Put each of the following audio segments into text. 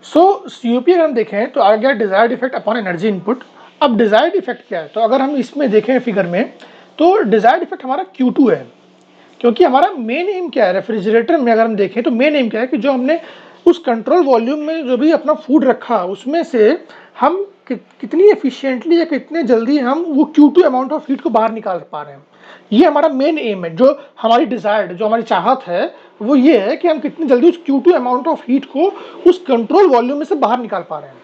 सो COP अगर हम देखें तो आ गया desired effect upon energy input. अब डिजायर्ड इफेक्ट क्या है, तो अगर हम इसमें देखें फिगर में तो डिजायर्ड इफेक्ट हमारा Q2 है, क्योंकि हमारा मेन एम क्या है रेफ्रिजरेटर में, अगर हम देखें तो मेन एम क्या है कि जो हमने उस कंट्रोल वॉल्यूम में जो भी अपना फूड रखा उसमें से हम कितनी एफिशिएंटली या कितने जल्दी हम वो Q2 अमाउंट ऑफ हीट को बाहर निकाल पा रहे हैं। ये हमारा मेन एम है, जो हमारी डिजायर्ड, जो हमारी चाहत है वो ये है कि हम कितनी जल्दी उस Q2 अमाउंट ऑफ हीट को उस कंट्रोल वॉल्यूम में से बाहर निकाल पा रहे हैं।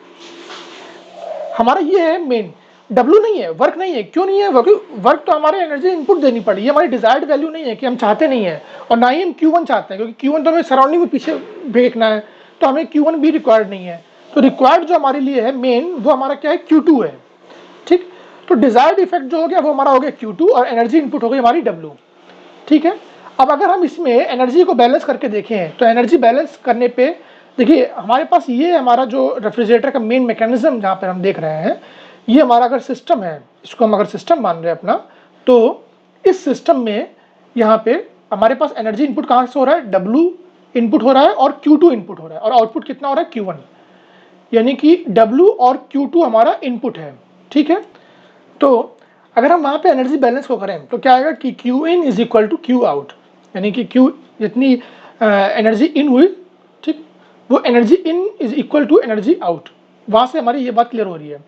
हमारा ये है मेन। W नहीं है, वर्क नहीं है। क्यों नहीं है? वर्क तो हमारे एनर्जी इनपुट देनी पड़ी, ये हमारी डिजायर्ड वैल्यू नहीं है कि हम चाहते नहीं है, और ना ही हम Q1 चाहते हैं, क्योंकि Q1 तो हमें सराउंडिंग में पीछे फेंकना है, तो हमें Q1 भी रिक्वायर्ड नहीं है। तो रिक्वायर्ड जो हमारे लिए है मेन, वो हमारा क्या है, Q2 है। ठीक, तो डिजायर्ड इफेक्ट जो हो गया वो हमारा हो गया Q2 और एनर्जी इनपुट हो गई हमारी W। ठीक है, अब अगर हम इसमें एनर्जी को बैलेंस करके देखें तो एनर्जी बैलेंस करने पे देखिए हमारे पास ये हमारा जो रेफ्रिजरेटर का मेन मैकेनिज्म जहाँ पर हम देख रहे हैं, ये हमारा अगर सिस्टम है, इसको हम अगर सिस्टम मान रहे हैं अपना, तो इस सिस्टम में यहाँ पे हमारे पास एनर्जी इनपुट कहाँ से हो रहा है, W इनपुट हो रहा है और Q2 इनपुट हो रहा है, और आउटपुट कितना हो रहा है, Q1। यानी कि W और Q2 हमारा इनपुट है। ठीक है, तो अगर हम वहाँ पे एनर्जी बैलेंस को करें तो क्या आएगा कि Q in is equal to Q out, यानी कि Q जितनी एनर्जी इन हुई, ठीक, वो energy in is equal to energy out. वहाँ से हमारी ये बात क्लियर हो रही है।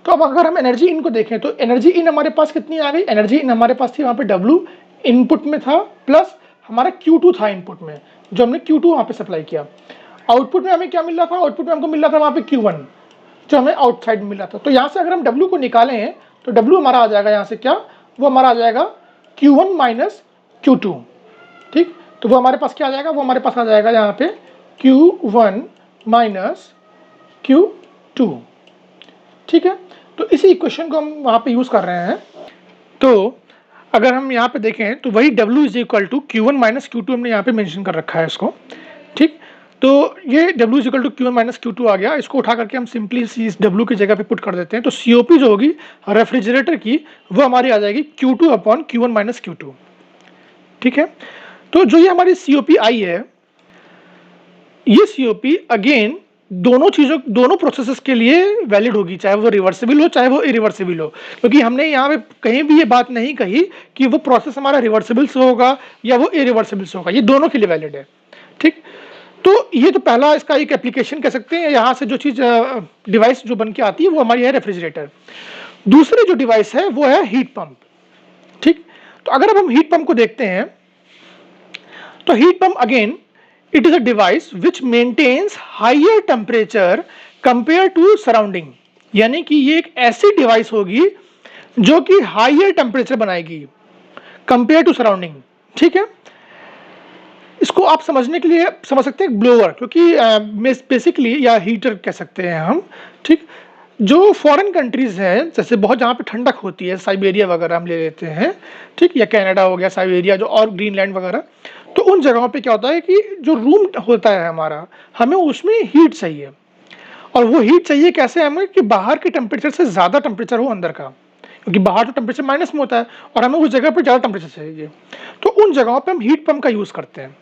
तो अब अगर हम एनर्जी इन को देखें तो एनर्जी इन हमारे पास कितनी आ गई, एनर्जी इन हमारे पास थी वहाँ पे W इनपुट में था, प्लस हमारा Q2 था इनपुट में, जो हमने Q2 वहाँ पे सप्लाई किया। आउटपुट में हमें क्या मिल रहा था, आउटपुट में हमको मिल रहा था वहाँ पे Q1, जो हमें आउटसाइड में मिल रहा था। तो यहाँ से अगर हम W को निकालें तो W हमारा आ जाएगा यहाँ से क्या, वो हमारा आ जाएगा Q1 माइनस Q2। ठीक, तो वो हमारे पास क्या आ जाएगा, वो हमारे पास आ जाएगा यहाँ पे Q1 माइनस Q2। ठीक है, तो इसी इक्वेशन को हम वहाँ पे यूज़ कर रहे हैं। तो अगर हम यहाँ पे देखें तो वही W is equal to Q1 minus Q2 हमने यहाँ पे मेंशन कर रखा है इसको। ठीक, तो ये W is equal to Q1 minus Q2 आ गया। इसको उठा करके हम सिंपली इस W की जगह पे पुट कर देते हैं, तो COP जो होगी रेफ्रिजरेटर की, वो हमारी आ जाएगी Q2 upon Q1 minus Q2। ठीक है, तो जो ये हमारी COP आई है, ये COP अगेन दोनों चीज़ों, दोनों प्रोसेसेस के लिए वैलिड होगी, चाहे वो रिवर्सिबल हो चाहे वो इरिवर्सिबल हो, क्योंकि हमने यहाँ पे कहीं भी ये बात नहीं कही कि वो प्रोसेस हमारा रिवर्सिबल से होगा या वो इरिवर्सिबल से होगा, ये दोनों के लिए वैलिड है। ठीक, तो ये तो पहला इसका एक एप्लीकेशन कह सकते हैं, यहाँ से जो चीज़ डिवाइस जो बन के आती है वो हमारी है रेफ्रिजरेटर। दूसरी जो डिवाइस है वो है हीट पंप। ठीक, तो अगर अब हम हीट पंप को देखते हैं तो heat pump again it is a device which maintains higher temperature compared to surrounding, यानी कि ये एक ऐसी डिवाइस होगी जो कि हायर टेम्परेचर बनाएगी कंपेयर टू सराउंडिंग। ठीक है, इसको आप समझने के लिए समझ सकते हैं ब्लोअर, क्योंकि बेसिकली या हीटर कह सकते हैं हम। ठीक, जो फॉरेन कंट्रीज हैं, जैसे बहुत जहाँ पे ठंडक होती है, साइबेरिया वगैरह हम ले लेते हैं, ठीक, या कनाडा हो गया, साइबेरिया जो, और ग्रीनलैंड वगैरह, तो उन जगहों पे क्या होता है कि जो रूम होता है हमारा, हमें उसमें हीट चाहिए, और वो हीट चाहिए कैसे हमें कि बाहर के टेम्परेचर से ज़्यादा टेम्परेचर हो अंदर का, क्योंकि बाहर तो टेम्परेचर माइनस में होता है और हमें उस जगह पर ज़्यादा टेम्परेचर चाहिए। तो उन जगहों पर हम हीट पंप का यूज़ करते हैं।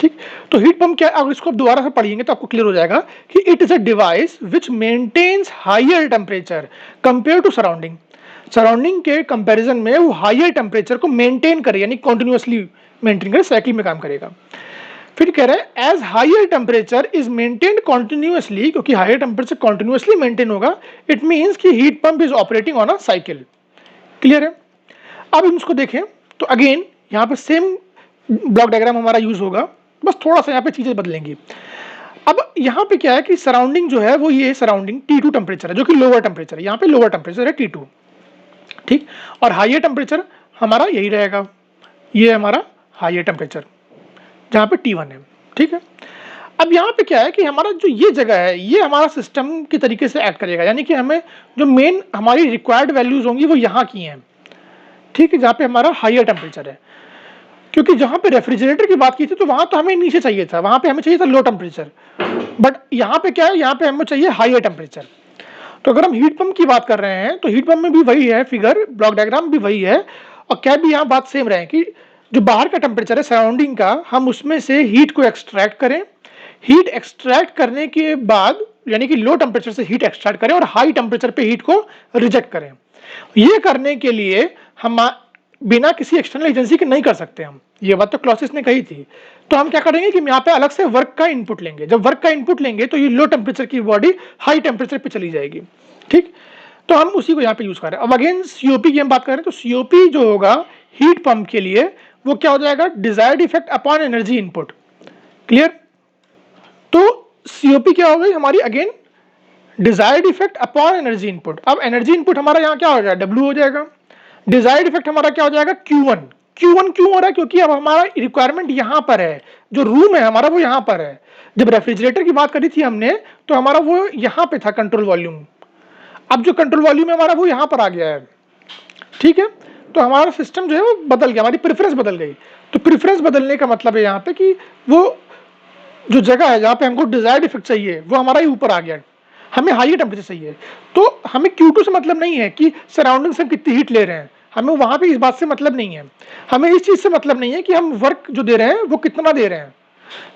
ठीक, तो हीट पंप क्या, अगर इसको आप दोबारा से पढ़ेंगे तो आपको क्लियर हो जाएगा कि it is a device which maintains higher temperature compared to surrounding. Surrounding के कंपैरिजन में वो हायर टेम्परेचर को मेंटेन करे, यानी कॉन्टिन्यूसली मेंटेन करे, साइकिल में काम करेगा। फिर कह रहे हैं as higher temperature is maintained continuously, क्योंकि हायर टेम्परेचर कॉन्टिन्यूसली मेंटेन होगा, इट मीन्स कि heat pump is operating on a cycle. Clear है? अब हम इसको देखें तो अगेन यहाँ पे सेम ब्लॉक डायग्राम हमारा यूज होगा, बस थोड़ा सा यहाँ पे चीजें बदलेंगी। अब यहाँ पे क्या है कि सराउंडिंग जो है वो ये सराउंडिंग T2 टेम्परेचर है, जो कि लोअर टेम्परेचर है, यहाँ पे लोअर टेम्परेचर है T2। ठीक, और हायर टेम्परेचर हमारा यही रहेगा, ये हमारा हायर टेम्परेचर जहाँ पे T1 है। ठीक है, अब यहाँ पे क्या है कि हमारा जो ये जगह है ये हमारा सिस्टम के तरीके से एक्ट करेगा, यानी कि हमें जो मेन हमारी रिक्वायर्ड वैल्यूज होंगी वो यहाँ की हैं। ठीक है, जहाँ पे हमारा हायर टेम्परेचर है, क्योंकि जहाँ पे रेफ्रिजरेटर की बात की थी तो वहाँ तो हमें नीचे चाहिए था, वहाँ पे हमें चाहिए था लो टेम्परेचर, बट यहाँ पे क्या है, यहाँ पे हमें चाहिए हायर टेम्परेचर। तो अगर हम हीट पंप की बात कर रहे हैं तो हीट पंप में भी वही है, फिगर ब्लॉक डायग्राम भी वही है, और क्या भी यहाँ बात सेम रहे कि जो बाहर का टेम्परेचर है सराउंडिंग का, हम उसमें से हीट को एक्सट्रैक्ट करें, हीट एक्सट्रैक्ट करने के बाद यानी कि लो टेम्परेचर से हीट एक्सट्रैक्ट करें और हाई टेम्परेचर पे हीट को रिजेक्ट करें। ये करने के लिए हम बिना किसी एक्सटर्नल एजेंसी के नहीं कर सकते हम, ये बात तो क्लॉसियस ने कही थी। तो हम क्या करेंगे कि यहाँ पे अलग से वर्क का इनपुट लेंगे। जब वर्क का इनपुट लेंगे तो ये लो टेम्परेचर की बॉडी हाई टेम्परेचर पे चली जाएगी, ठीक। तो हम उसी को यहाँ पे यूज कर रहे हैं। अब अगेन सीओपी की हम बात करें तो सीओपी जो होगा हीट पंप के लिए वो क्या हो जाएगा, desired effect upon energy input. Clear. तो सीओपी क्या हो गई हमारी, again desired effect upon energy input. अब एनर्जी इनपुट हमारा यहाँ क्या हो जाएगा, डब्ल्यू हो जाएगा। डिजायर्ड इफेक्ट हमारा क्या हो जाएगा, Q1। Q1 क्यों हो रहा है, क्योंकि अब हमारा रिक्वायरमेंट यहाँ पर है, जो रूम है हमारा वो यहाँ पर है। जब रेफ्रिजरेटर की बात करी थी हमने तो हमारा वो यहाँ पे था कंट्रोल वॉल्यूम, अब जो कंट्रोल वॉल्यूम है हमारा वो यहाँ पर आ गया है, ठीक है। तो हमारा सिस्टम जो है वो बदल गया, हमारी प्रेफरेंस बदल गई। तो प्रेफरेंस बदलने का मतलब है यहाँ पे कि वो जो जगह है जहाँ पे हमको डिजायर्ड इफेक्ट चाहिए वो हमारा ही ऊपर आ गया, हमें हाई टेम्परेचर चाहिए। तो हमें Q2 से मतलब नहीं है कि सराउंडिंग से हम कितनी हीट ले रहे हैं, हमें वहां पे इस बात से मतलब नहीं है। हमें इस चीज से मतलब नहीं है कि हम वर्क जो दे रहे हैं वो कितना दे रहे हैं,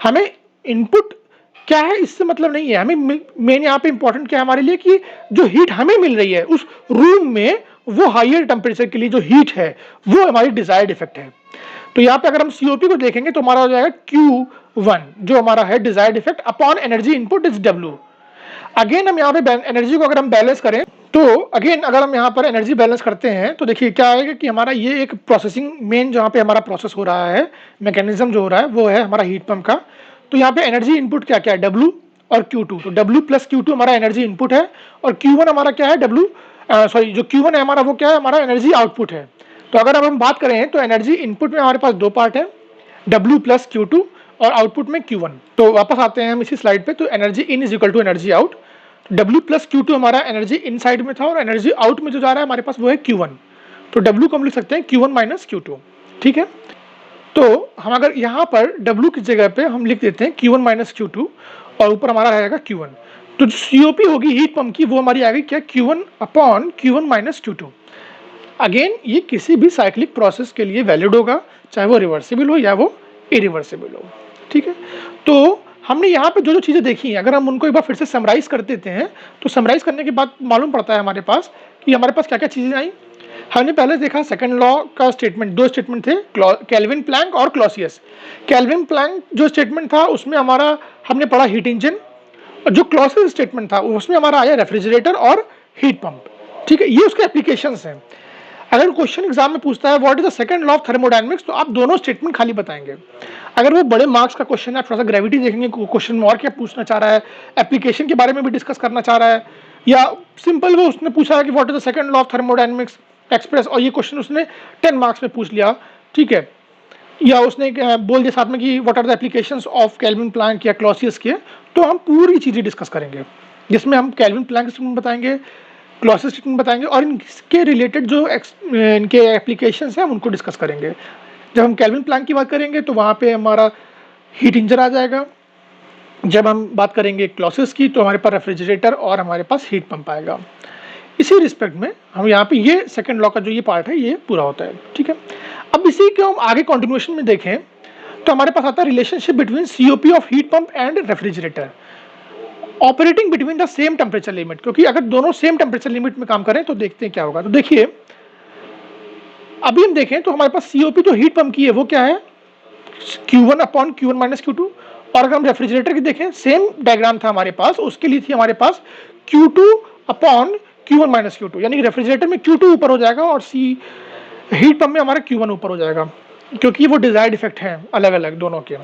हमें इनपुट क्या है इससे मतलब नहीं है। हमें मेन यहाँ पे इंपॉर्टेंट क्या है हमारे लिए कि जो हीट हमें मिल रही है उस रूम में वो हायर टेम्परेचर के लिए जो हीट है वो हमारी डिजायर्ड इफेक्ट है। तो यहाँ पे अगर हम सीओपी को देखेंगे तो हमारा हो जाएगा Q1 जो हमारा है desired effect upon energy input is W। Again हम यहाँ पे एनर्जी को अगर हम बैलेंस करें तो अगेन अगर हम यहाँ पर एनर्जी बैलेंस करते हैं तो देखिए क्या आएगा कि हमारा ये एक प्रोसेसिंग मेन जहाँ पे हमारा प्रोसेस हो रहा है, मैकेनिज्म जो हो रहा है वो है हमारा हीट पंप का। तो यहाँ पे एनर्जी इनपुट क्या क्या है, W और Q2। तो W प्लस Q2 हमारा एनर्जी इनपुट है और Q1 हमारा क्या है, जो Q1 है हमारा वो क्या है, हमारा एनर्जी आउटपुट है। तो अगर अब हम बात करें तो एनर्जी इनपुट में हमारे पास दो पार्ट है, W प्लस Q2 और आउटपुट में Q1। तो वापस आते हैं हम इसी स्लाइड पे। तो energy in is equal to energy out. W plus Q2 हमारा एनर्जी इन साइड में था और एनर्जी आउट में जो जा रहा है हमारे पास वो है Q1। तो W को हम लिख सकते हैं Q1 माइनस Q2, ठीक है। तो हम अगर यहाँ पर W की जगह पे हम लिख देते हैं Q1 माइनस Q2 और ऊपर हमारा रहेगा Q1। तो जो COP होगी हीट पंप की वो हमारी आ गई क्या, Q1 upon Q1 minus Q2। Again ये किसी भी साइक्लिक प्रोसेस के लिए वैलिड होगा, चाहे वो रिवर्सिबल हो या वो इरिवर्सिबल हो, ठीक है। तो हमने यहाँ पे जो जो चीज़ें देखी हैं अगर हम उनको एक बार फिर से समराइज कर देते हैं तो समराइज करने के बाद मालूम पड़ता है हमारे पास कि हमारे पास क्या क्या चीज़ें आई। हमने पहले देखा सेकंड लॉ का स्टेटमेंट, दो स्टेटमेंट थे, केल्विन प्लैंक और क्लॉसियस। केल्विन प्लैंक जो स्टेटमेंट था उसमें हमारा हमने पढ़ा हीट इंजन, और जो क्लॉसियस स्टेटमेंट था उसमें हमारा आया रेफ्रिजरेटर और हीट पंप, ठीक है। ये उसके एप्लीकेशंस हैं। अगर क्वेश्चन एग्जाम में पूछता है what is the second law of thermodynamics तो आप दोनों स्टेटमेंट खाली बताएंगे। अगर वो बड़े मार्क्स का क्वेश्चन है, थोड़ा सा ग्रेविटी देखेंगे क्वेश्चन में और क्या पूछना चाह रहा है, एप्लीकेशन के बारे में भी डिस्कस करना चाह रहा है, या सिंपल वो उसने पूछा है कि what is the second law of thermodynamics express और ये क्वेश्चन उसने 10 मार्क्स में पूछ लिया, ठीक है। या उसने बोल दिया साथ में कि what are the applications of Kelvin Planck या क्लॉसियस के, तो हम पूरी चीज़ें डिस्कस करेंगे जिसमें हम केल्विन प्लैंक स्टेटमेंट बताएंगे, क्लॉसियस स्टेटमेंट बताएंगे और इनके रिलेटेड जो इनके एप्लीकेशंस हैं हम उनको डिस्कस करेंगे। जब हम केल्विन प्लैंक की बात करेंगे तो वहाँ पे हमारा हीट इंजन आ जाएगा, जब हम बात करेंगे क्लॉसियस की तो हमारे पास रेफ्रिजरेटर और हमारे पास हीट पंप आएगा। इसी रिस्पेक्ट में हम यहाँ पे ये सेकंड लॉ का जो ये पार्ट है ये पूरा होता है, ठीक है। अब इसी को हम आगे कॉन्टिन्यूएशन में देखें तो हमारे पास आता है relationship between COP of heat pump and refrigerator operating between the same temperature limit. क्योंकि अगर दोनों सेम टेम्परेचर लिमिट में काम करें तो देखते हैं क्या होगा। तो देखिए अभी हम देखें तो हमारे पास COP जो हीट पंप की है वो क्या है, Q1 upon Q1 minus Q2। और अगर हम रेफ्रिजरेटर की देखें सेम डायग्राम था हमारे पास, उसके लिए थी हमारे पास Q2 upon Q1 minus Q2, यानी कि रेफ्रिजरेटर में Q2 ऊपर हो जाएगा और हीट पंप में हमारा Q1 ऊपर हो जाएगा, क्योंकि वो डिजायर्ड इफेक्ट है अलग अलग दोनों के।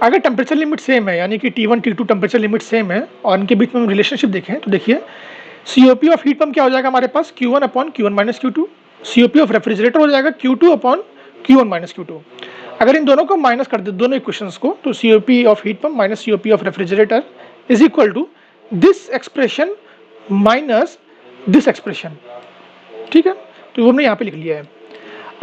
अगर टेम्परेचर लिमिट सेम है यानी कि T1 T2 temperature limit same है और इनके बीच में हम रिलेशनशिप देखें तो देखिए COP ऑफ हीट पंप क्या हो जाएगा हमारे पास Q1 upon Q1 minus Q2। COP of refrigerator हो जाएगा Q2 upon Q1 minus Q2। अगर इन दोनों को माइनस कर दे दोनों इक्वेशंस को तो COP of heat pump minus COP of refrigerator is equal to this expression minus this expression, ठीक है। तो हमने यहाँ पे लिख लिया है।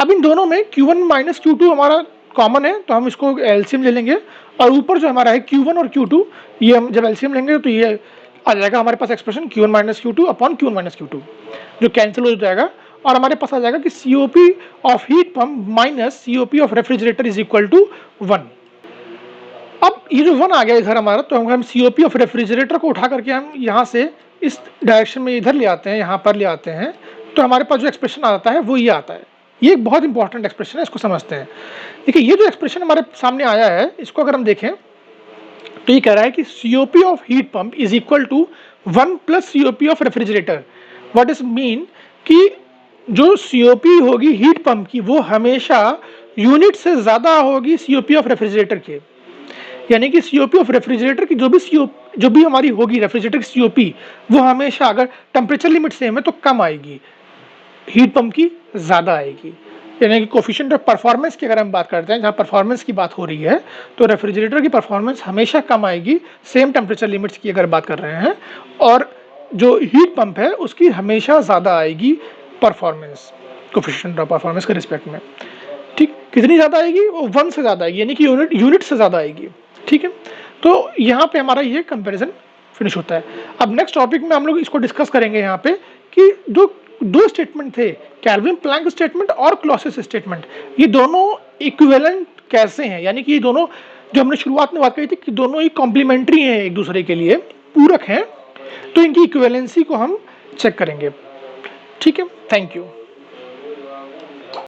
अब इन दोनों में Q1 माइनस Q2 हमारा कॉमन है तो हम इसको एलसीएम ले लेंगे और ऊपर जो हमारा है Q1 और Q2 ये हम जब एलसीएम लेंगे तो ये आ जाएगा हमारे पास expression Q1 minus Q2 upon Q1 minus Q2 जो कैंसिल हो जाएगा और हमारे पास आ जाएगा कि COP of heat pump minus COP of refrigerator is equal to 1। अब ये जो 1 आ गया इधर हमारा, तो हम COP ऑफ रेफ्रिजरेटर को उठा करके हम यहाँ से इस डायरेक्शन में इधर ले आते हैं, यहाँ पर ले आते हैं, तो हमारे पास जो एक्सप्रेशन आता है वो ये आता है। ये एक बहुत इंपॉर्टेंट एक्सप्रेशन है, इसको समझते हैं। देखिए ये जो एक्सप्रेशन हमारे सामने आया है, इसको अगर हम देखें तो ये कह रहा है कि COP of heat pump is equal to 1 plus COP of refrigerator. What is mean कि जो COP होगी हीट पंप की वो हमेशा यूनिट से ज़्यादा होगी COP ऑफ रेफ्रिजरेटर के। यानी कि COP ऑफ रेफ्रिजरेटर की जो भी हमारी होगी रेफ्रिजरेटर की COP, वो हमेशा अगर टेम्परेचर लिमिट सेम है तो कम आएगी, हीट पंप की ज़्यादा आएगी। यानी कि कोफिशिएंट ऑफ परफॉर्मेंस की अगर हम बात करते हैं, जहाँ परफॉर्मेंस की बात हो रही है, तो रेफ्रिजरेटर की परफॉर्मेंस हमेशा कम आएगी सेम टेम्परेचर लिमिट्स की अगर बात कर रहे हैं, और जो हीट पंप है उसकी हमेशा ज़्यादा आएगी परफॉर्मेंस, कोफिशिएंट ऑफ परफॉर्मेंस के रिस्पेक्ट में। ठीक, कितनी ज़्यादा आएगी? वो 1 से ज़्यादा आएगी, यानी कि यूनिट से ज़्यादा आएगी। ठीक है, तो यहाँ पे हमारा ये कंपैरिजन फिनिश होता है। अब नेक्स्ट टॉपिक में हम लोग इसको डिस्कस करेंगे यहाँ पे कि दो स्टेटमेंट थे, केल्विन प्लैंक स्टेटमेंट और क्लॉसियस स्टेटमेंट, ये दोनों इक्विवेलेंट कैसे हैं, यानी कि ये दोनों जो हमने शुरुआत में बात कही थी कि दोनों ही कॉम्प्लीमेंट्री हैं, एक दूसरे के लिए पूरक हैं, तो इनकी इक्विवेलेंसी को हम चेक करेंगे। ठीक है, थैंक यू।